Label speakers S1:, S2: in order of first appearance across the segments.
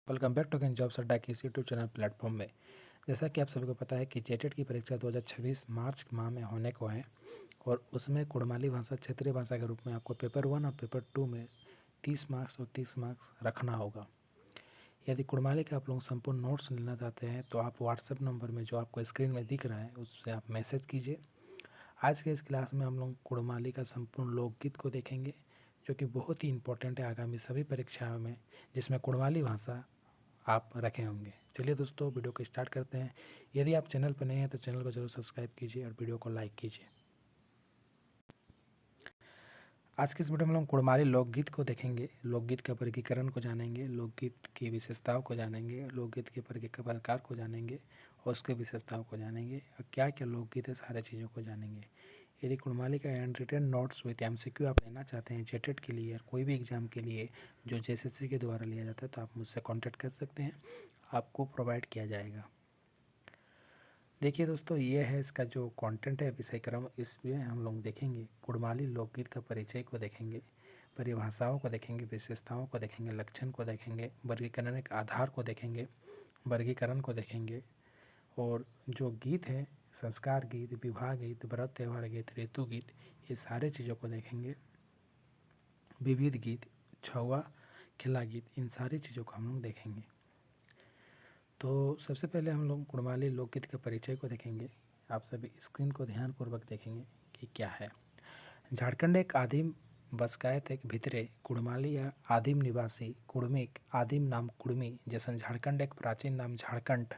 S1: Welcome back to again Jobs Adda के इस YouTube channel platform में। जैसा कि आप सभी को पता है कि जेटेट की परीक्षा 2026 मार्च माह में होने को है और उसमें कुड़माली भाषा क्षेत्रीय भाषा के रूप में आपको पेपर 1 और पेपर 2 में 30 मार्क्स और 30 मार्क्स रखना होगा। यदि कुड़माली के आप लोग संपूर्ण नोट्स लेना चाहते हैं तो आप व्हाट्सएप नंबर में जो आपको स्क्रीन में दिख रहा है उससे आप मैसेज कीजिए। आज के इस क्लास में हम लोग कुड़माली का संपूर्ण लोकगीत को देखेंगे जो कि बहुत ही इंपॉर्टेंट है आगामी सभी परीक्षाओं में, जिसमें कुड़माली भाषा आप रखे होंगे। चलिए दोस्तों, वीडियो को स्टार्ट करते हैं। यदि आप चैनल पर नए हैं तो चैनल को जरूर सब्सक्राइब कीजिए और वीडियो को लाइक कीजिए। आज के इस वीडियो में हम कुड़माली लोकगीत को देखेंगे, लोकगीत का वर्गीकरण को जानेंगे, लोकगीत की विशेषताओं को जानेंगे, लोकगीत के प्रकार को जानेंगे और उसके विशेषताओं को जानेंगे और क्या क्या लोकगीत है सारे चीज़ों को जानेंगे। यदि कुड़माली का handwritten notes with MCQ आप लेना चाहते हैं जेटेट के लिए और कोई भी एग्ज़ाम के लिए जो जेएसएससी के द्वारा लिया जाता है तो आप मुझसे कॉन्टैक्ट कर सकते हैं, आपको प्रोवाइड किया जाएगा। देखिए दोस्तों, ये है इसका जो कंटेंट है विषय क्रम। इसमें हम लोग देखेंगे कुड़माली लोकगीत का परिचय को देखेंगे, परिभाषाओं को देखेंगे, विशेषताओं को देखेंगे, लक्षण को देखेंगे, वर्गीकरण के आधार को देखेंगे, वर्गीकरण को देखेंगे और जो गीत है संस्कार गीत, विवाह गीत, व्रत त्यौहार गीत, ऋतु गीत, ये सारे चीज़ों को देखेंगे। विविध गीत, छौवा खिला गीत, इन सारी चीज़ों को हम लोग देखेंगे। तो सबसे पहले हम लोग कुड़माली लोकगीत के परिचय को देखेंगे। आप सभी स्क्रीन को ध्यानपूर्वक देखेंगे कि क्या है। झारखंड एक आदिम बसकायत एक भितरे कुड़माली या आदिम निवासी कुड़मिक आदिम नाम कुड़मी जैसन झारखंड एक प्राचीन नाम झारखंड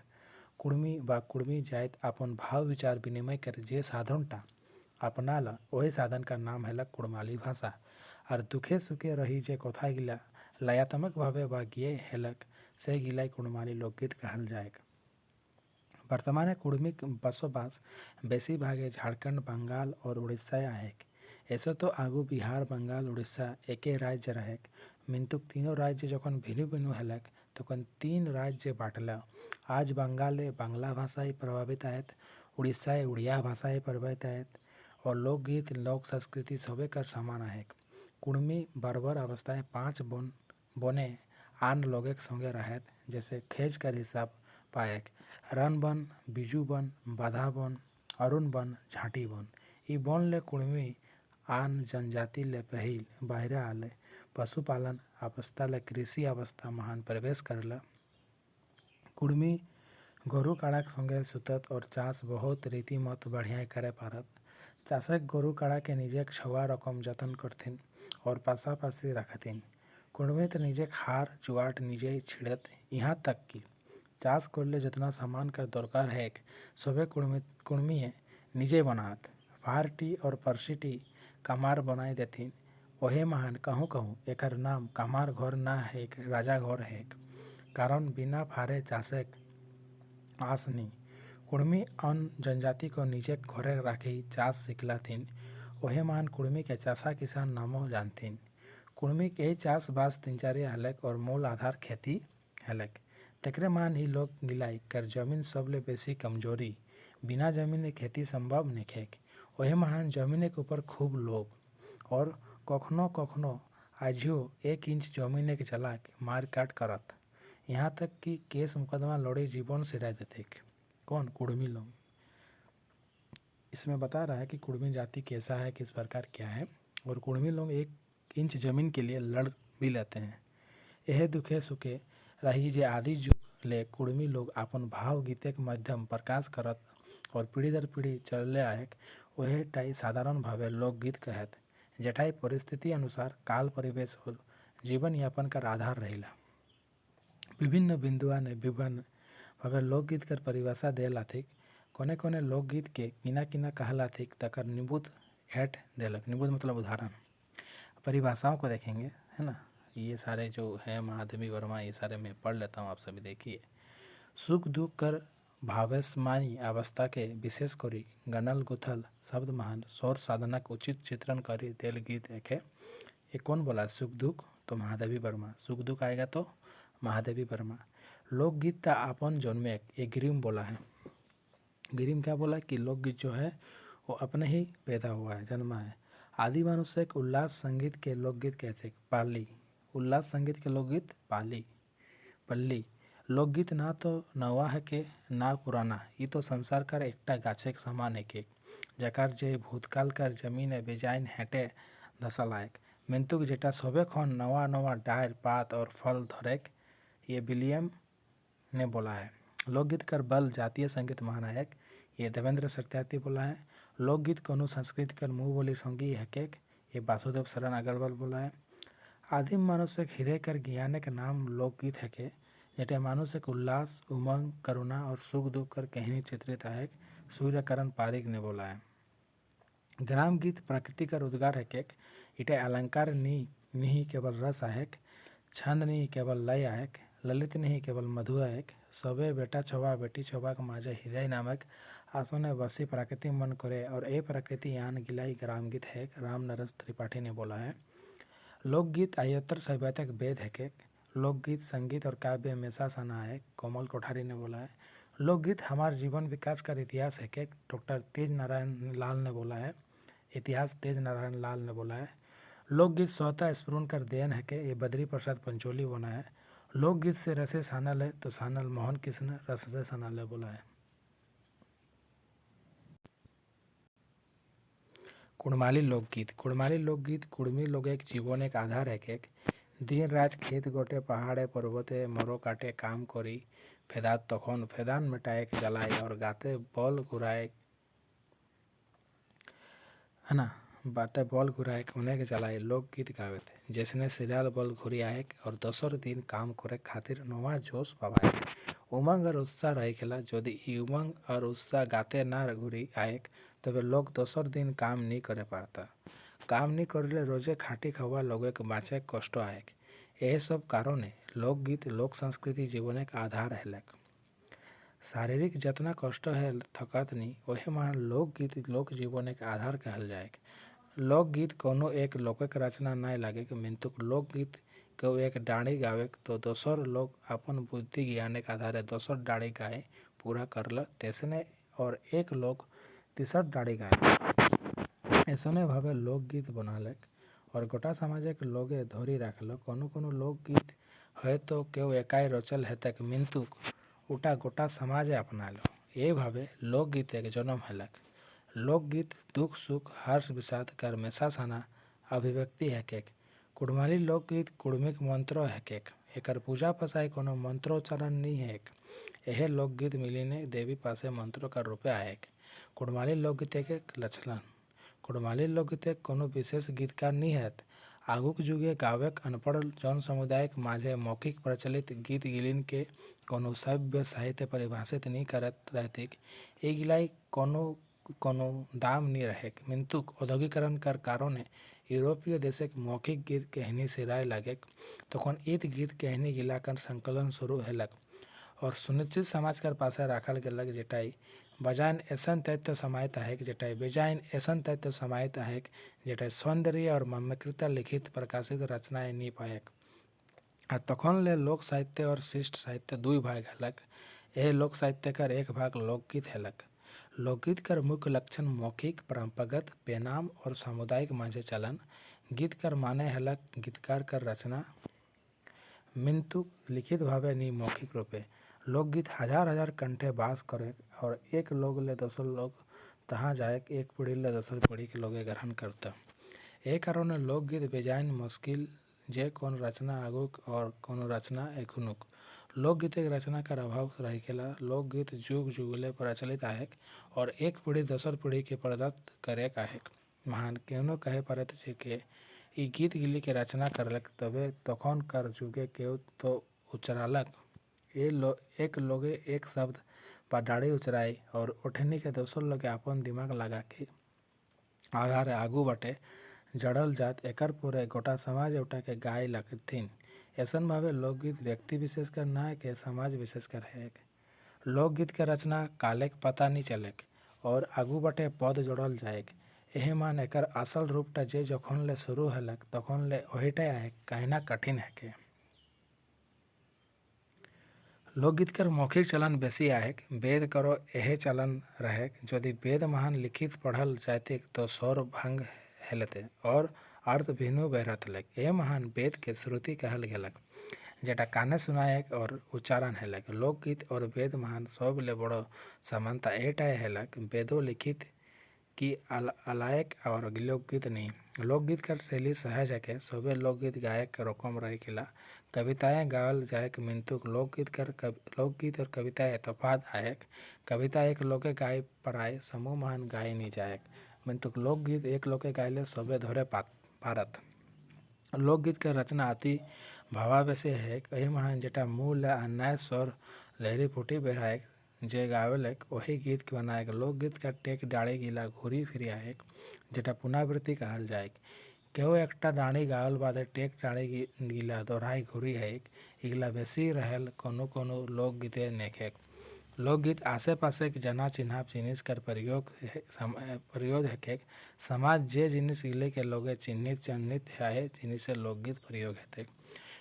S1: कुड़मी व कुड़मी जायत अपन भाव विचार विनिमय कर जे साधनटा अपनाला वही साधन का नाम है कुड़माली भाषा और दुखे सुखे रही जे कथा गिला लयात्मक भावे व गिए हेलक से गिलाई कुड़माली लोकगीत कहल जाएगा। वर्तमाने कुड़मिक बसोबास बेसी भागे झारखंड, बंगाल और उड़ीसा आहेक। ऐसे तो आगू बिहार, बंगाल, उड़ीसा एके राज्य रहेक, मिंतुक तीनों राज्य जखन भिन्न भिन्न हेलक तखन तीन राज्य बाटला। आज बंगाले बांग्ला भाषा प्रभावित आयत, उड़ीसाए उड़िया भाषा प्रभावित आयत और लोकगीत लोक संस्कृति सभी का समान आहेक। कुड़मी बर्बर अवस्थाएं 5 बोने आन लोगेक संगे रहत, जैसे खेज कर हिसाब पाएक रन बन, बिजू बन, बाधा बन, अरुण बन, झांटी बन। ई बन ले कुड़मी आन जनजाति ले पहिल बाहरे आले पशुपालन अवस्था ले कृषि अवस्था महान प्रवेश करला। कुड़मी गरु काड़ा संगे सुतत और चाष बहुत रीतिमत बढ़िया करे पारत। चाषक गरु काड़ा के निजे छुआ रकम जतन करथिन और पासापासी रखथिन। कुड़मी तो निजे खार जुआट निजे छिड़त, यहाँ तक कि चाष करले जितना सामान कर दरकार है सबे कुड़मी निजे बनात। फारटी और परसिटी कमार बनाए देथिन। ओहे महान कहूँ कहूँ एकर नाम कमार घर ना है राजा घर है, कारण बिना फारे चाषक आसनी। कुड़मी अन जनजाति को निजे घरे राखी चाष सिखलाथिन। ओहे महान कुड़मी के चाषा किसान नामो जानथिन। कुड़मी के चाष बास दिनचर्या हलक और मूल आधार खेती हलक। तेकरे मान ही लोग गिलाई कर जमीन सबले बेसी कमजोरी, बिना जमीन खेती संभव नेखेक। ओहे महान जमीन के ऊपर खूब लोग और कखनो कखनो आजियो 1 इंच जमीन के चला के मार काट करत, यहाँ तक कि केस मुकदमा लड़े जीवन सिरा देते। कौन? कुड़मी लोग। इसमें बता रहा है कि कुड़मी जाति कैसा है, किस प्रकार क्या है और कुड़मी लोग 1 इंच जमीन के लिए लड़ भी लेते हैं। यह दुखे सुखे रही जे आदि युग ले कुड़मी लोग अपन भाव गीते के माध्यम प्रकाश करत और पीढ़ी दर पीढ़ी चलले आए वह टाई साधारण भावे लोकगीत कहत, जेठाई परिस्थिति अनुसार काल परिवेश और जीवन यापन का आधार रहेला। विभिन्न बिंदुआ ने विभिन्न भावे लोकगीत कर परिभाषा देलाथिक। कोने कोने लोकगीत के किना किना कहलाथिक तकर निबुत हेठ देलक। निबुत मतलब उदाहरण। परिभाषाओं को देखेंगे, है ना। ये सारे जो है महादेवी वर्मा, ये सारे मैं पढ़ लेता हूँ, आप सभी देखिए। सुख दुख कर भावेशमानी अवस्था के विशेष करी गनल गुथल शब्द महान सौर साधना के उचित चित्रण करी देल गीत एक है। ये कौन बोला? सुख दुख तो महादेवी वर्मा। सुख दुख आएगा तो महादेवी वर्मा। लोकगीत का आपन जन्मे ये ग्रीम बोला है। ग्रीम क्या बोला कि लोकगीत जो है वो अपने ही पैदा हुआ है, जन्मा है। आदि मनुष्य उल्लास संगीत के लोकगीत कहते हैं पाली। उल्लास संगीत के लोकगीत पाली। पल्ली लोकगीत ना तो नवा है के ना पुराना, ये तो संसार कर एकटा गाछेक समान है के जकार जे भूतकाल कर जमीने बेजाइन हेटे धसा लायक मिंतुक जेटा सबे खन नवा नवा डायर पात और फल धरेक, ये विलियम ने बोला है। लोकगीत कर बल जातीय संगीत महानायक, ये देवेंद्र सत्यार्थी बोला है। लोकगीत कोनो संस्कृति कर मुँह बोली संगी हकेक, ये वासुदेव शरण अग्रवाल बोला है। आदिम मानुषक हृदय कर ज्ञान के नाम लोकगीत है के जेटे मानुषक उल्लास उमंग करुणा और सुख दुख कर कहानी चित्रित है, सूर्यकरण पारिक ने बोला है। ग्राम गीत प्रकृति का उद्गार है केक, इटे अलंकार नहीं केवल रस आहेक, छंद नहीं केवल लय आहेक, ललित नहीं केवल मधु आहेक, सबे बेटा छवा बेटी छवा के माझे हृदय नामक आसोने वसी प्रकृति मन करे और ए प्रकृति यान गिलाई ग्राम गीत है, राम नरेश त्रिपाठी ने बोला है। लोकगीत आयोत्तर सभ्यता भेद है के लोकगीत संगीत और काव्य हमेशा सना है, कोमल कोठारी ने बोला है। लोकगीत हमारे जीवन विकास का इतिहास है के डॉक्टर तेज नारायण लाल ने बोला है। इतिहास तेज नारायण लाल ने बोला है। लोकगीत स्वतः स्फुरन कर देन है के ये बद्री प्रसाद पंचोली बना है। लोकगीत से रसे सानल है तो सानल मोहन कृष्ण रस से सानल है बोला है। कुड़माली लोकगीत कुड़मी लोग एक जीवन एक आधार है के दिन रात खेत गोटे पहाड़े पर्वते मरो काटे काम करी फेदात तखन फेदान मिटाए के जलाए और गाते बॉल घुराए है ना बाटे बॉल घुराए उन्हें के चलाए लोकगीत गावे थे जैसने सीरियल बॉल घुरी आए और दोसर दिन काम करे खातिर नवा जोश पवाए उमंग और उत्साह रह गला यदि उमंग और उत्साह गाते ना घुरी आए तबे लोग दोसर दिन काम नहीं करे पारता काम नहीं करले रोजे खाटी खवा लोगे के बाँचे कष्ट आए यह सब कारणे लोकगीत लोक संस्कृति जीवन एक आधार है। शारीरिक जतना कष्ट है थकात नहीं वही मान लोकगीत लोक जीवन एक आधार कहल जाए। लोकगीत कोनो एक लोकक रचना नहीं लगे कि मिंतुक लोकगीत को एक डाड़ी गावे तो दोसर लोग अपन बुद्धि ज्ञान के आधार दोसर डाड़ी गाए पूरा करल तेसने और एक लोग तीसर डाड़ी गाए ऐसने भावे लोकगीत बनालक और गोटा समाज के लोगे धरी रखल कोनो लोकगीत है तो केव एकाई रचल है तक मिंतुक उटा गोटा समाज अपना लो ये भावे लोकगीत एक जन्म हेलक। लोकगीत दुख सुख हर्ष विषाद कर मेसा साना अभिव्यक्ति है केक कुड़माली लोकगीत कुड़मिक मंत्रो है केक एकर पूजा पसाई कोनो मंत्रोच्चारण नहीं है। यह लोकगीत मिलीने देवी पासे मंत्रों का रूपे आए। कुड़माली लोकगीत एक लक्षण कुड़माली लोकगीत कोनो विशेष गीतकार नहीं है। आगुक जुगे गावक अनपढ़ जन समुदाय माझे मौखिक प्रचलित गीत गिलिन के कोनो सभ्य साहित्य परिभाषित नहीं करत रहती ये गिलाई कोनो दाम नहीं रहे मिंतुक औद्योगिकरण कर कारण यूरोपीय देश मौखिक गीत कहनी से राय लगे तखन ईद गीत कहनी गिलाकर संकलन शुरू हेलक और सुनिश्चित समाज कर पासे राखल गेलक जेटाई बजाइन ऐसन तथ्य समाहित है जेटाई बेजाइन ऐसन तथ्य समाहित है जेटाई सौंदर्य और मम्यकृता लिखित प्रकाशित रचनाएं नहीं पाएक आ तखन ले लोक साहित्य और शिष्ट साहित्य दुई भाग हेलक। यह लोक साहित्य कर एक भाग लोकगीत हेलक। लोकगीत कर मुख्य लक्षण मौखिक परंपरागत बेनाम और सामुदायिक माझे चलन गीत कर माने हेलक गीतकार कर रचना मिंतु लिखित भावे नहीं मौखिक रूपे लोकगीत हजार कंठे बास करे और एक लोग ले दूसर लोग तहाँ जाए एक पीढ़ी ले दूसर पीढ़ी के लोग ग्रहण करता एक कारण लोकगीत बेजाइन मुश्किल जे कौन रचना आगुक और कौन रचना एखुनुक लोकगीत एक रचना का अभाव रह गया। लोकगीत जुग जुगले प्रचलित आहे और एक पीढ़ी दूसर पीढ़ी के प्रदत्त करे आहे महान केनो कहे परत छे के ई गीत गिली के रचना करलक तबे तखन कर जुगे केव तो उचरालक एक लोगे एक शब्द पर डाड़ी उचराई और उठनी के दोसर लोगे अपन दिमाग लगा के आधार आगू बटे जड़ल जात एकर पूरे गोटा समाज उठा के गाय लगथिन ऐसन भावे लोकगीत व्यक्ति विशेष कर ना के समाज विशेष कर है। लोकगीत के रचना काले के पता नहीं चलेक और आगू बटे पद जोड़ल जाएक यही मान एकर असल रूपटा जे जखन ले शुरू हेलक तखन ले ओहिटे आए कहना कठिन है के लोकगीत कर मौखिक चलन बेसी आहे वेद करो यह चलन रहे यदि वेद महान लिखित पढ़ल जाते तो स्वर भंग हेलते और अर्थ भिन्नु बहरत लग यह महान वेद के श्रुति कहल गेलक जेटा काने सुनायक और उच्चारण हेलक। लोकगीत और वेद महान सबले बड़ो समानता एटाई हेलक वेदों लिखित की अलायक और लोकगीत नहीं। लोकगीत कर शैली सहज है सबे लोकगीत गायक रकम रहीला। कविताएं गावल जायक मिंतुक लोकगीत और कविताएं तफात आयक। कविता एक लोके गाय पराय समूह महान गाय नहीं जायक। मिंतुक लोकगीत एक लोके गायले सबे धरे पारत। लोकगीत का रचना अति भावावेशी है। कई महान जेटा मूल अन्याय स्वर लहरी फूटी बेरायक जे गावेलक वही गीत के बनाएक। लोकगीत का टेक डाड़ी गिला घूरी फिरी आयक जेटा पुनरावृत्ति कहल जायक। केहू एकटा डाणी गावल बादे टेक डाड़ी गिला दोहराई घूरी है इगला बेसी रहेल कोनो कोनो लोकगीते नेखेक। लोकगीत आसे पासे के जना चिन्हाप जिनिस कर प्रयोग है। समाज जे जिनिस गिले के लोगे चिन्हित है जिनिस लोकगीत प्रयोग है।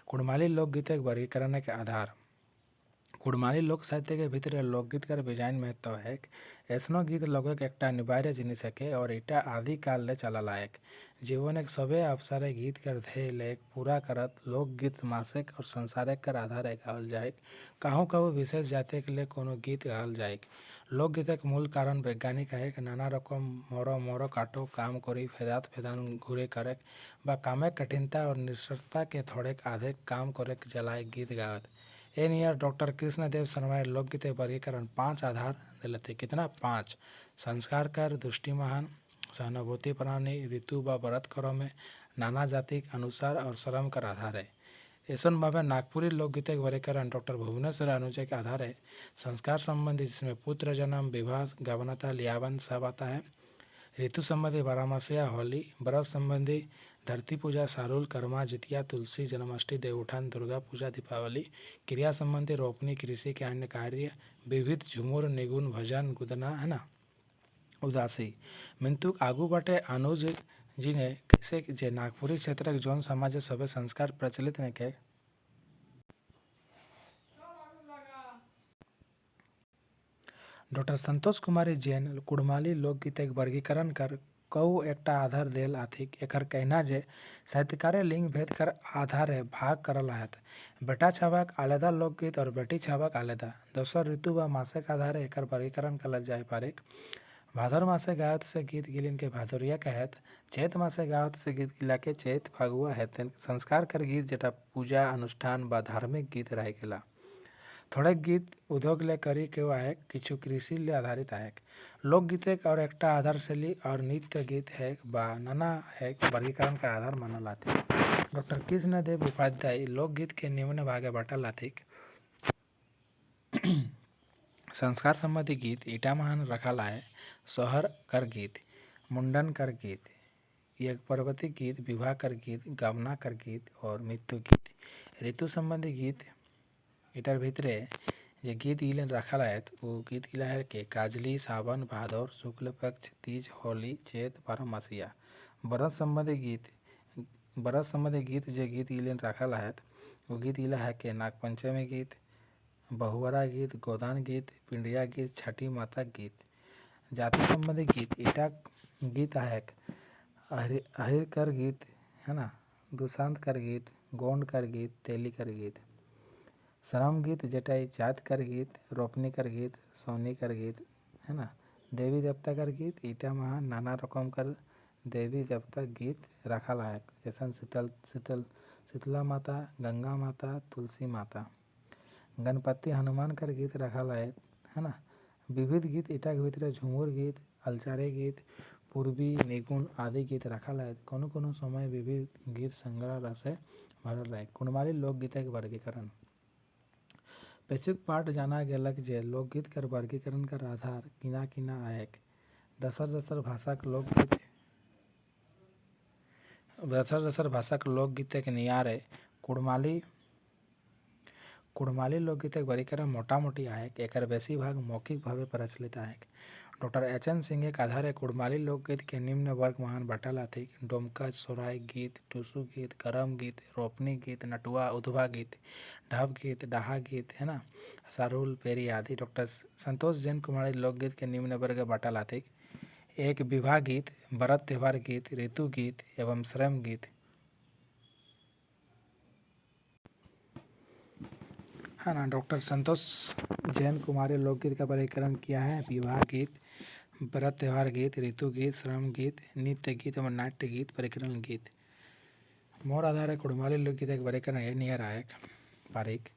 S1: कुड़माली लोकगीत एक वर्गीकरण के आधार। कुड़माली लोक साहित्य के भीतर लोकगीत कर बेजान महत्व है। ऐसनो गीत लोगों के एकटा अनिवार्य जिनिस है और इटा आदि काल ले चला लायक। जीवन एक सबे अवसरे गीत कर ध्येय लेक पूरा करत लोकगीत मासिक और संसारिक कर आधार गावल जाए। कहूँ कहूँ विशेष जाति के लिए कोनो गीत गावल जाए। लोकगीत एक मूल कारण वैज्ञानिक है कि नाना रकम मोरो मोरो काटो काम करी फेदान घूरे करे बा कामे कठिनता और निश्चरता के थोड़े आधे काम करे जलाए गीत गावत। ए नियर डॉक्टर कृष्णदेव शर्मा लोकगीत वर्गीकरण 5 आधार दिलते। कितना 5 संस्कार कर दृष्टि महान सहानुभूति प्राणी ऋतु व व्रत करो में नाना जाति के अनुसार और श्रम कर आधार है। ऐसन भावे नागपुरी लोकगीत वर्गीकरण डॉक्टर भुवनेश्वर अनुजय के आधार है। संस्कार संबंधी जिसमें पुत्र जन्म विवाह गवनता लियावन सब आता है। ऋतु संबंधी बारामासिया होली। व्रत संबंधी धरती पूजा सारुल कर्मा जितिया तुलसी जन्माष्टमी देवउठान दुर्गा पूजा दीपावली। क्रिया संबंधी रोपनी कृषि के अन्य कार्य विविध झुमुर निगुन भजन गुदना है ना उदासी। मिंतुक आगू बाटे अनुज जी ने कैसे जे नागपुरी क्षेत्र जौन समाज सभे संस्कार प्रचलित ने के डॉक्टर संतोष कुमारी जैन कुड़माली लोकगीत एक वर्गीकरण कर कऊ एकटा आधार देल आथिक। एकर कहना जे साहित्यकार लिंग भेद कर आधारे भाग करल आहत। बेटा छावक आलेदा लोकगीत और बेटी छावक आलेदा। दोसर ऋतु व मासिक आधारे एकर वर्गीकरण करल जाय पारेक। भादर मासे गायत से गीत गिलिन के भादुरिया कहत। चैत मासे गायत से गीत गिला के चैत फागुआ हेतन। संस्कार कर गीत जेटा पूजा अनुष्ठान व धार्मिक गीत रह गेला। थोड़े गीत उद्योग ले करी के आयक किछु कृषि ले आधारित आयक। लोकगीत एक और एकटा आधार शैली और नृत्य गीत है बा नाना है वर्गीकरण का आधार मानल आथिक। डॉक्टर कृष्णदेव उपाध्याय लोकगीत के निम्न भागे बाटल आथिक। संस्कार संबंधी गीत ईटा महान रखल आय। सोहर कर गीत मुंडन कर गीत एक पर्वती गीत विवाह कर गीत गवना कर गीत और मृत्यु गीत। ऋतु संबंधी गीत इटर भीतरे जे गीत गिलन रखल है वो गीत गिला है के काजली सावन भादौर शुक्ल पक्ष तीज होली चैत बारहमासिया। व्रत संबंधी गीत जे गीत गिलन रखल है वो गीत गिला है के नागपंचमी गीत बहुवरा गीत गोदान गीत पिंडिया गीत छठी माता गीत। जाति संबंधी गीत ईटा गीत है अहिर कर गीत है ना दुशांत कर गीत गोंड कर गीत तेली कर गीत। श्रम गीत जेटाई जात कर गीत रोपनी कर गीत सोनी कर गीत है ना। देवी देवता कर गीत ईटा महा नाना रकम कर देवी देवता गीत रखा लायक जैसा शीतला माता गंगा माता तुलसी माता। गणपति हनुमान कर गीत रखा लायक है ना। विविध गीत ईटा के भीतर झुमुर गीत अलचारे गीत पूर्वी निगुण आदि गीत रखा लायक। कोनो कोनो समय विविध गीत संग्रह रसे भरल रहे। कुड़माली लोकगीत के वर्गीकरण पेचुक पाठ जाना गेलक जे लोकगीत कर वर्गीकरण कर आधार किना किना आयक। दसर भाषा के लोकगीत के नियारे कुड़माली लोकगीत के वर्गीकरण मोटा मोटी आयक। एकर बेसी भाग मौखिक भावे प्रचलित आयक। Doctor H.N.. सिंह के आधारे कुड़माली लोकगीत के निम्न वर्ग महान बाटल आथिक। डोमकच सोराई गीत टूसू गीत करम गीत रोपनी गीत नटुआ उधवा गीत ढाब गीत डाहा गीत है ना सारुल पेरी आदि। डॉक्टर संतोष जैन कुमारी लोकगीत के निम्न वर्ग बाटल आथिक। एक विवाह गीत व्रत त्यौहार गीत ऋतु गीत एवं श्रम गीत। है ना। डॉक्टर संतोष जैन कुमारी लोकगीत का वर्गीकरण किया है। विवाह गीत, व्रत त्यौहार गीत, ऋतु गीत, श्रम गीत, नित्य गीत और नाट्य गीत, परिकरण गीत। मोर आधार कुड़माली लोकगीत एक वर्गीकरण है। नियर आयक पारिक।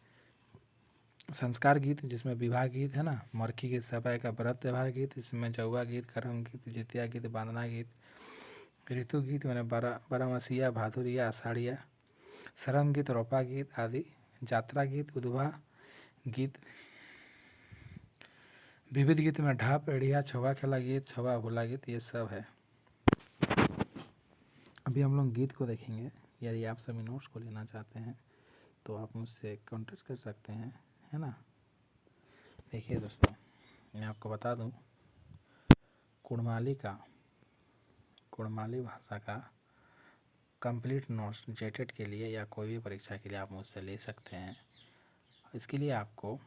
S1: संस्कार गीत जिसमें विवाह गीत है ना, मरखी गीत सफाई का, व्रत त्यौहार गीत इसमें जौआ गीत, करम गीत, जितिया गीत, बांधना गीत, ऋतु गीत मैंने बारामसिया, भादुरिया, आषाढ़िया, श्रम गीत, रोपा गीत आदि, यात्रा गीत, उद्भा गीत, विविध गीत में ढाप, एड़िया, छवा खेला गीत, छवा भोला गीत, ये सब है। अभी हम लोग गीत को देखेंगे। यदि आप सभी नोट्स को लेना चाहते हैं तो आप मुझसे कॉन्टेक्ट कर सकते हैं, है ना। देखिए दोस्तों, मैं आपको बता दूं, कुड़माली भाषा का कंप्लीट नोट्स जेटेट के लिए या कोई भी परीक्षा के लिए आप मुझसे ले सकते हैं। इसके लिए आपको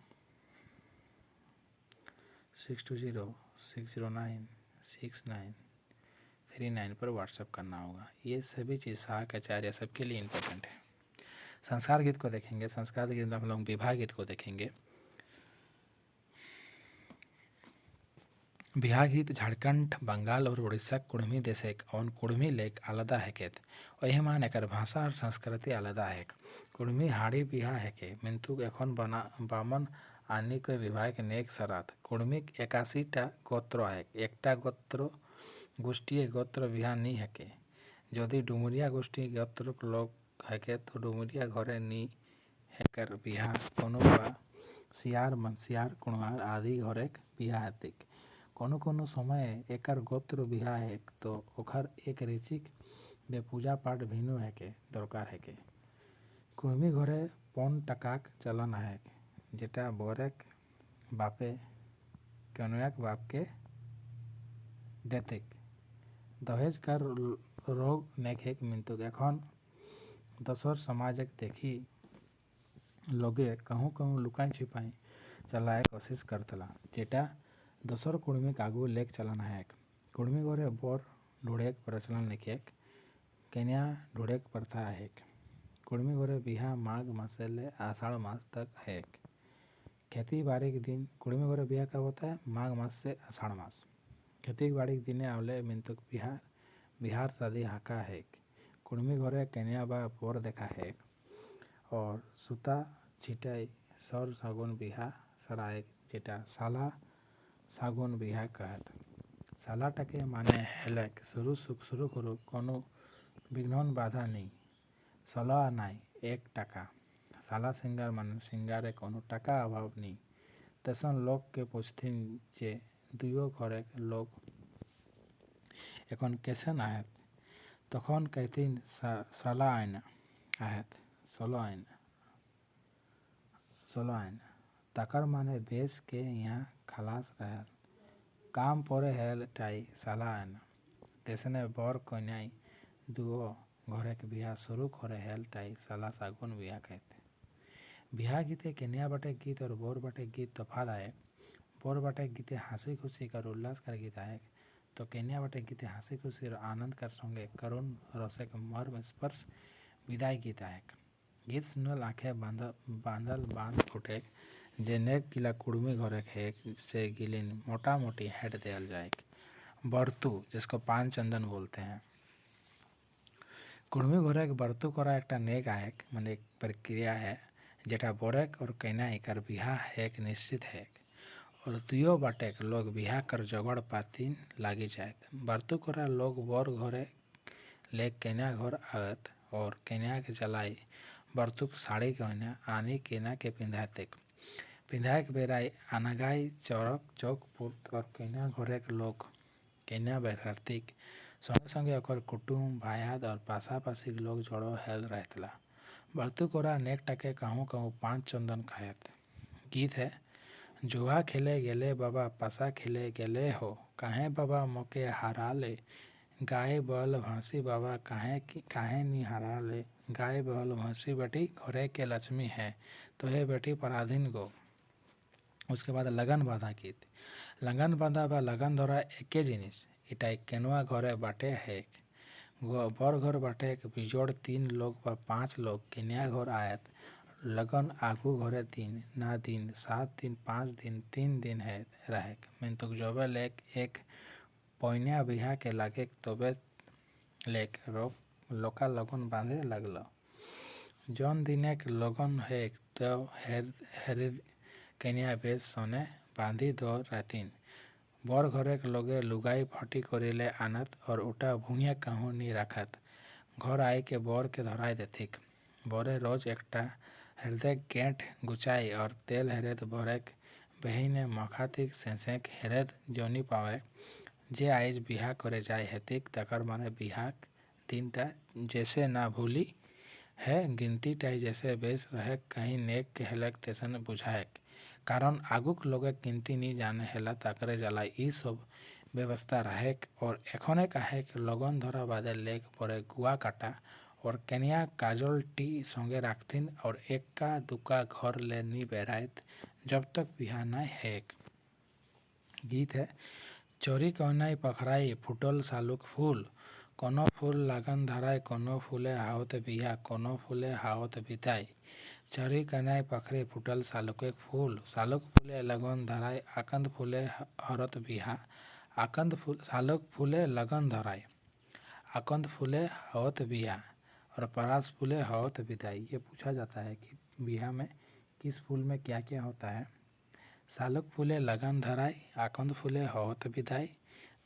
S1: 6206096939 पर व्हाट्सएप करना होगा। ये सभी चीज़ सहायक आचार्य सबके लिए इम्पोर्टेंट है। संस्कार गीत को देखेंगे। संस्कार गीत में हम लोग विवाह गीत को देखेंगे। विवाह गीत झारखंड, बंगाल और उड़ीसा कुड़मी देश एक और कुड़मी लेक आलादा है केत वही मान एक भाषा और संस्कृति आलादा है। कुड़मी हाड़ी बिहा है के मिंतु एखन बना बामन आनी को विवाह के नेक सरात कुड़मी 81टा गोत्र है। एकटा गोत्र गोष्ठी गोत्र बिहा नी है के यदि डुमरिया गोष्ठी गोत्र लोग है के तो डुमरिया घरे नी हेकर बिहा कोनो बा सियार मनसियार कुणवार आदि घरे बिहा हतिक कोनो समय एकर गोत्र बिहा है तो ओखर एक ऋचिक बे पूजा पाठ भिन्नु है के दरकार है के कुर्मी घरे पन टकाक चलन है जेटा बोरेक बापे कनुयाक बाप के देतिक दहेज कर रोग नेखेक मिंतुक एखन दसर समाजक देखी लोगे कहूँ कहूँ लुकाई छिपाई चलाए कोशिश करतला जेटा दोसर कुड़मी कागू लेक चलन है। कुड़मी गोरे बोर ढूढ़ेक प्रचलन लिखेक केन्या ढूढ़ेक प्रथा है। कुड़मी गोरे बिहा माघ मास ले आषाढ़ मास तक है। खेती बाड़ी के दिन कुड़मी गोरे बिहा कब होता है? माघ मास से आषाढ़ मास। खेती बाड़ी के दिन आवले मिंतुक बिहार शादी हाका है। कुड़मी गोरे केन्या बा बोर देखा है और सुता छिटाई सौर सागुन बिहा सराय जेटा साला सागुन बिहा कहत सालाटाके माने हेलक शुरू करो कोनो विघ्न बाधा नहीं सला नाई एक टाका साला सिंगार माने सिंगारे कोनो टाका अभाव नहीं तसन लोग के पूछथिन जे दुयो घरे लोग एखन कैसन आहत तखन कहथिन साला आइन आहत सोलो आइन ताकर माने बेस के यहाँ खलास रहल काम परे हेल टाई साला आइन तेसने बर कन्याई दुओ घरे के बिहा शुरू करे हेल टाई साला सागुन बिहा कहते। बिहा गीते केन्या बाटे गीत और बोर बाटे गीत तफात आए। बोर बाटे गीते हंसी खुशी कर उल्लास कर गीत आए तो केन्या बाटे गीते हंसी खुशी और आनंद कर संगे करुण रसक मर्म स्पर्श विदाई गीत आए। गीत सुनल आँखें बांधल बांध फुटे जे नेक गिला कुड़मी घरे खेक से गिलिन मोटा मोटी हेड दियल जाए। बर्तु जिसको पान चंदन बोलते हैं। कुड़मी घरे के बर्तु करा एक नेक आयक माने एक प्रक्रिया है जेटा बोरेक और कैना एकर बिहा है निश्चित है और दुयो बाटे लोग बिहा कर जगड़ पाती लागी जाए। बर्तु करा लोग बोर घरे ले कैना घर आवत और कैना के चलाई बर्तुक साड़ी गहना आनी केना के पिंधाए के बेराई आनागाई चौक पुट और कैना घरे के लोग कैना बेहरतिक संगे संगे ओकर कुटुम भायाद और पासापासी के लोग जड़ो हेल रहतला। बर्तु कोरा नेक टके कहूँ कहूँ पाँच चंदन खायत। गीत है जुआ खेले गेले बाबा पासा खेले गेले हो काहे बाबा मोके हारा ले गाय बल भैंसी बाबा काहे नी हारा ले गाय बल भैंसी बेटी घरे के लक्ष्मी है तो हे बेटी पराधीन गो। उसके बाद लगन बाधा गीत लगन बाधा बा लगन धरा एके जिनिस इटा केनुआ घरे बाटे है बर घर बाटे बिजोड़ 3 लोग बा 5 लोग कन्या घर आयत लगन आगू घरे दिन ना दिन 7 दिन 5 दिन 3 दिन है रहेक मिनतुक जबे लेक एक पौनिया बिहा के लागे तबे लेक लोका लगन बांधे लगल। जौन दिनेक लगन हेक तो हेरी कन्या बेश सने बांधी दो रातिन बर घरेक लगे लुगाई फटी करिले आनत और उटा भूया कहूँ नी राखत घर आई के बर के धराई देथिक बरे रोज एकटा हृदय गेंट गुचाई और तेल हेरेद बरेक बहिने मखातिक सेंसेक हेरेद जोनी पावे जे आइज बिहा करे जाय हेतिक तकर माने बिहाक दिनटा जैसे ना भूली है गिनती टाई जैसे बेस रहे कहीं नेक के हेलक तेसन बुझाएक कारण आगुक लोगे गिनती नहीं जाने हेला ताकरे जाला ई सब व्यवस्था रहेक और एखने कहे कि लगन धरा बादे लेक परे गुआ काटा और कन्या काजल टी संगे राखथिन और एक्का दुक्का घर ले नी बेराइत जब तक बिहा ना हेक। गीत है चोरी कौनाई पखराई फुटल सालुक फूल कोनो फूल लागन धराय कोनो फूले हावत बिहा कोनो फूले हावत बिताई चोरी कौनाई पखरी फुटल सालुक फूल सालुक फूले लगन धराय आकंद फूले हरत बिहा आकंद सालुक फूले लगन धराय आकंद फूले हावत बिहा और परास फूले हावत बिताई। ये पूछा जाता है कि बिहा में किस फूल में क्या क्या होता है। सालुक फूले लगन धराय आकंद फूले होत विदाई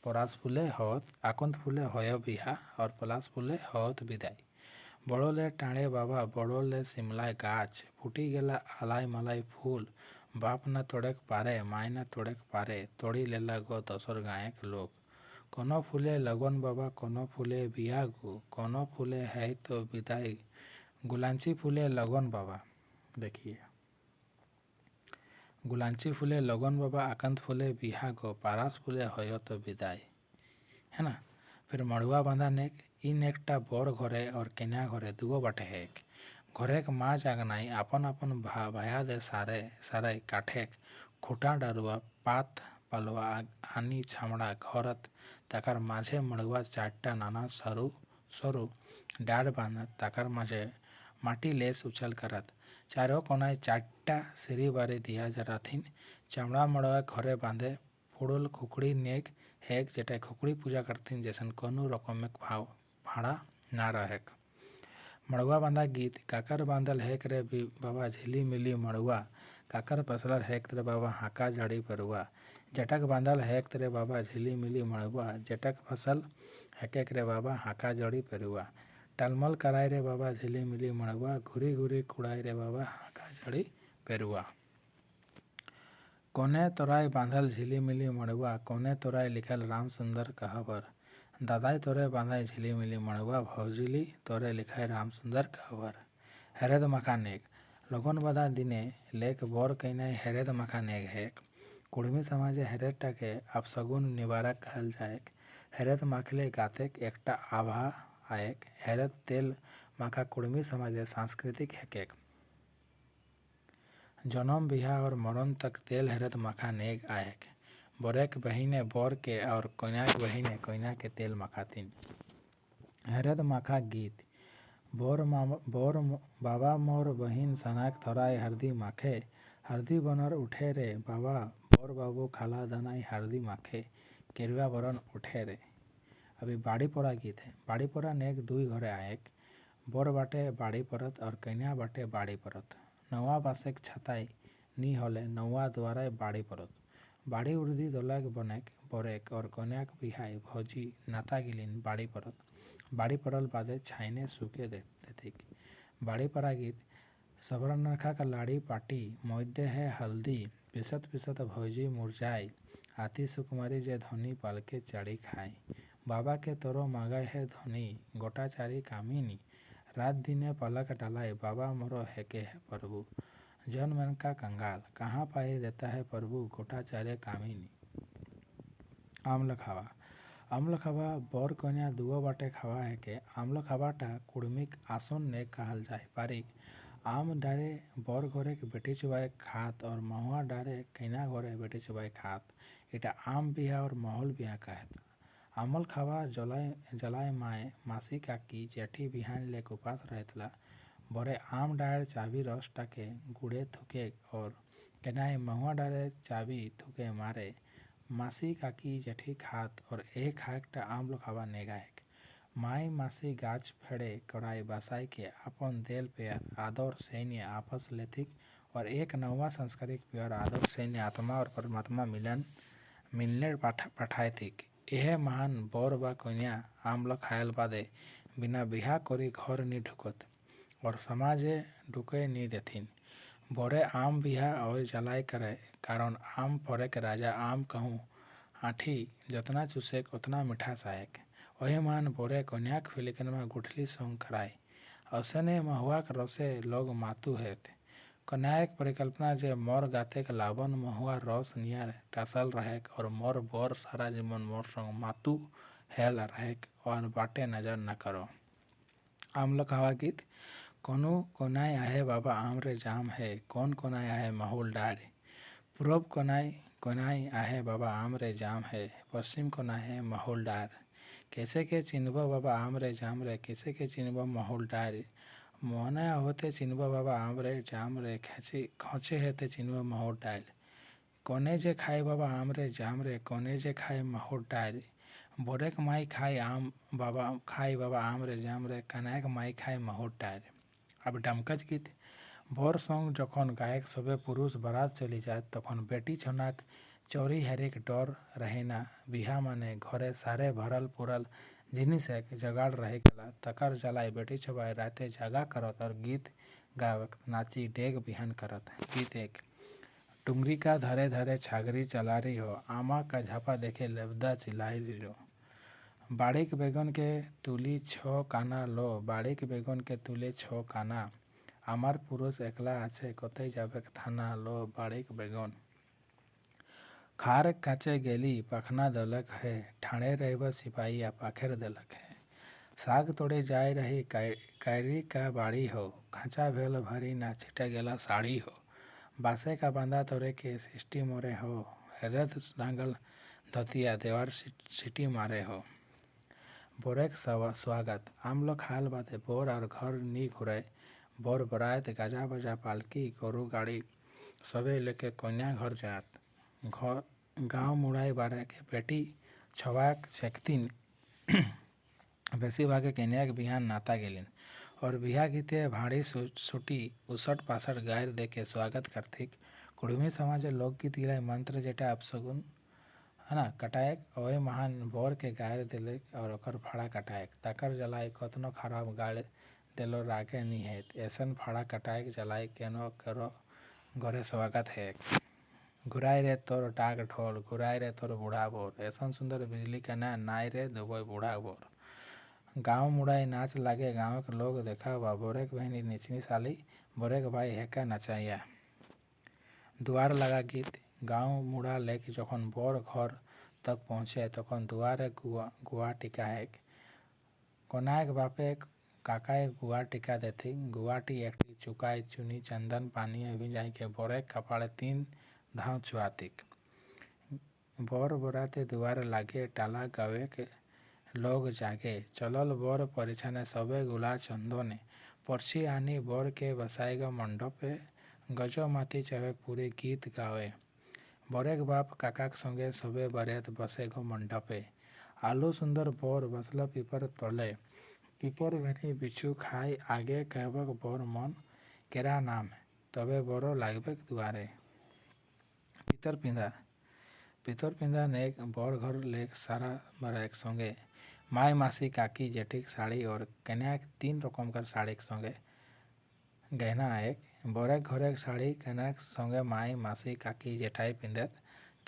S1: परास फूले होत आकंद फूले होय बिहा और पलास फूले होत विदाई बड़ोले टाणे बाबा बड़ोले सिमलाय गाछ फूटी गेला आलाई मलाई फूल बाप न तोड़ेक पारे माय न तोड़ेक पारे तोड़ी लेला गो दोसर गायक लोग कोनो फूले लगन बाबा कोनो फूले बिहा गो कोनो फूले है तो विदाई गुलांची फूले लगन बाबा। देखिए गुलांची फूले लगन बाबा आकंत फूले बिहा गो पारास फूले होय तो विदाई है ना। फिर मड़ुआ बांधा नेक इ नेकटा बर घरे और कन्या घरे दुगो बाटे हेक घरे के माँ जागनाई अपन अपन भाया दे सारे सारे काठेक खुटा डरुआ पात पलवा आनी छामड़ा घरत ताकर माझे मड़ुआ चारटा नाना सरू सरू डाड़ बांधत ताकर माझे माटी लेस उछल करत चारों कोनाय चारटा सिरी बारी दिया जराथिन चमड़ा मड़वा घरे बांधे फुड़ल खुकड़ी नेक हेक जेटा खुकड़ी पूजा करथिन जैसन कोनो रकम में भाव भाड़ा ना रहेक। मड़ुआ बांधा गीत काकर बांधल हेक रे बाबा झिली मिली मड़ुआ काकर पसलर हेक रे बाबा हाका जड़ी परुआ जटक बांधल हेक तेरे बाबा झिली मिली मड़ुआ जटक फसल हेकेक रे बाबा हाका जड़ी परुआ टालमल कराय रे बाबा झिली मिली मड़ुआ घुरी घुरी कुड़ाई रे बाबा हाका जड़ी पेरुआ। कोने तोराय बांधल झिली मिली मड़ुआ कोने तोराय लिखल राम सुंदर कहबर दादाई तोरे बांधाई झिली मिली मड़ुआ भौजिली तोरे लिखाय राम सुंदर कहबर। हेरेद मखा नेक लगन बाधा दिने लेक बर कइनाय हेरेद मखा नेक हेक कुड़मी समाजे हेरेदटाके अपसगुन निवारक कहल जाएक हेरेद माखले गातेक एकटा आभा आएक हेरेद तेल माखा कुड़मी समाजे सांस्कृतिक हेकेक जनम बिहा और मरण तक तेल हेरेद माखा नेग आएक बोरेक बहिने बोर के और कोन्याक बहिने कोन्या के तेल मखातिन। हेरेद माखा गीत बोर बाबा मोर बहिन सनाक थोराय हरदी माखे हरदी बनर उठे रे बाबा बोर बाबू खाला दनाई हरदी माखे केरुआ बरन उठे रे। अभी बाड़ी पोरा गीत है बाड़ी पोरा नेक दुई घरे आएक बोर बाटे बाड़ी परत और कन्या बाटे बाड़ी परत नवा बासेक छताई नी होले नवा द्वाराय बाड़ी परत बाड़ी उर्दी दोलाक बनेक बोरेक और कन्याक बिहाई भौजी नाता गिलिन बाड़ी परत बाड़ी परल बादे छाइने सूखे देथिक। बाड़ी परा गीत सबरनखा का लाड़ी पाटी मोइदे है हल्दी पिसत पिसत भौजी मुरझाई आती सुकुमारी जे धनी पालके चढ़ी खाई बाबा के तोरो मांगाय है धनी गोटाचारी कामिनी रात दिने पलक डालाई बाबा मोरो हेके है प्रभु जन मन का कंगाल कहाँ पाई देता है प्रभु गोटाचार्य कामिनी। आमल खावा आमल खावा बर कन्या दुगो बाटे खावा है के आमल खावाटा कुड़मिक आसन ने कहल जाए पारिक आम डारे बर घरे के बेटी चुबाए खात और महुआ डारे कन्या घरे बेटी चुबाए खात इटा आम बिहा और महल बिहा कहत। आमल खावा जलाय माए मासी काकी जेठी बिहान लेक उपास रहतला बोरे आम डायर चाबी रस टाके गुड़े थुके और केनाए महुआ डारे चाबी थुके मारे मासी काकी जेठी खात और एक हाकटा आम लोग खावा नेगाएक माई मासी गाछ फेड़े कड़ाई बसाई के अपन देल पे आदर सैन्य आपस लेथिक और एक नौवा संस्कारिक प्योर आदर सैन्य आत्मा और परमात्मा मिलने पठाए थिक। यह महान बोर बा कन्या आमल खायल बादे बिना बिहा करी घर नी ढुकत और समाजे ढुके नी देथिन। बोरे आम बिहा और जलाई करे कारण आम फरे के राजा आम कहूँ आठी जतना चुसेक उतना मीठा सायक। वही मान बोरे कन्याक फिलिकनमा गुठली संग कराय औसने महुआक रसे लोग मातु हेत। कन्याक परिकल्पना जे मोर गातेक लावन महुआ रस नियर टासल रहेक और मोर बोर सारा जीवन मोर संग मातु हेल रहेक और बाटे नजर न करो। आमलो कहावा गीत कोनो कोनाय आहे बाबा आमरे जाम है कौन कोनाय आहे महुल डारे। पूर्व कोनाय आहे बाबा आमरे जाम है पश्चिम कोनाय है महुल डार। कैसे के चिन्हबो बाबा आमरे जाम रे कैसे के चिन्हबो महुल डार। मोहना होते चिन्हबो बाबा आमरे जाम रे खोचे हेते चिन्हबो महुल डार। कोने जे खाए बाबा आमरे जाम रे कोने जे खाए महुल डार। बोरेक माई खाए बाबा आमरे जाम रे कनायक माई खाए महुल डार। अब डमकच गीत भोर संग जखन गायक सबे पुरुष बारात चली जाए तखन बेटी छनाक चौरी हेरेक डर रहेना बिहा माने घरे सारे भरल पुरल जिनिस एक जगाड़ रहे गला तकर जलाई बेटी छबाई राते जागा करत और गीत गावत नाची डेग बिहान करत। गीत एक टुंगरी का धरे धरे छागरी चला रही हो आमा का झापा देखे लबदा चिल्लाई रो। बाड़ीक बेगन के तुली छो काना लो बाड़ीक बेगन के तुले छो काना आमार पुरुष एकला आछे कतई जाबेक थाना लो बाड़ीक बेगन। खार काचे गेली पखना दलक है ठाणे रहब सिपाहिया पाखेर दलक है। साग तोड़े जाए रही कैरी का बाड़ी हो खाँचा भेल भरी ना छिटा गेला साड़ी हो। बासे का बांधा तोड़े के सिष्टी मोरे हो हेरत डांगल धतिया देवार सिटी मारे हो। बोरेक स्वागत आमलो खाल बाते बोर और घर नी घुरे बोर बरात गाजा बजा पालकी गोरु गाड़ी सबे लेके कन्या घर जात। घर गाँव मुड़ाई बारे के बेटी छवाक सेकतीन बेसी भागे कन्या के बिहान नाता गेलिन और बिहा गीते भाड़ी छुटी उसट पासठ गायर दे के स्वागत करथिक। कुड़मी समाज लोकगीत गिलाई मंत्र जेटा अपसगुन है ना कटाएक ओए महान बोर के गायर दिले और ओकर फाड़ा कटाएक तकर जलाई कतनो खराब गाड़ दिलो रागे नी हेत ऐसन फाड़ा कटाएक जलाई केनो करो घरे स्वागत है। घुराई रे तोर डाक ढोल घुराई रे तोर बूढ़ा बोर ऐसन सुंदर बिजली का ना नाई रे दुबई बूढ़ा बोर। गाँव मुड़ाई नाच लागे गाँव के लोग देखा बा बोरेक बहनी निचनी साली बोरेक भाई हेका नचाइया। दुआर लगा गीत गाँव मुड़ा लेके जखन बोर घर तक पहुँचे तखन दुआरे गुआ टिका है कोनायक बापे काकाए गुआ टिका देती गुआटी एकटी चुकाई चुनी चंदन पानी भिजाई के बोरे कपाड़े 3 धाव चुआतिक। बोर बोराते दुआरे लागे टाला गावे के लोग जागे चलल बोर परिछने सबे गुला चंदोने पर्ची आनी बोर के बसाएगा मंडपे गजो माती चाहे पूरे गीत गावे। बोरेक बाप काकाक संगे सबे बरेत बसेगो मंडपे आलू सुंदर बोर बसल पीपर तले पीपर भेनी बिच्छू खाई आगे कहबक बोर मन केरा नाम तबे बोरो लागबेक दुआरे। पितर पिंदा नेक बोर घर लेक सारा बरेक संगे माई मासी काकी जेठिक साड़ी और कन्या 3 रकम कर साड़ी संगे गहना एक बोरे घरे साड़ी कन्या संगे माई मासी काकी जेठाई पिंदर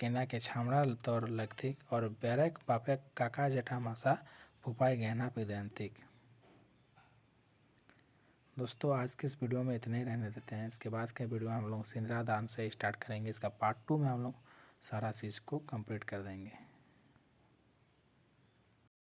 S1: कन्या के छामड़ा तोर लगथिक और बेरेक बापे काका जेठा मासा फुफाई गहना पिंदंतिक। दोस्तों आज के इस वीडियो में इतने ही रहने देते हैं। इसके बाद के वीडियो हम लोग सिंदरा दान से स्टार्ट करेंगे। इसका पार्ट 2 में हम लोग सारा चीज़ को कंप्लीट कर देंगे।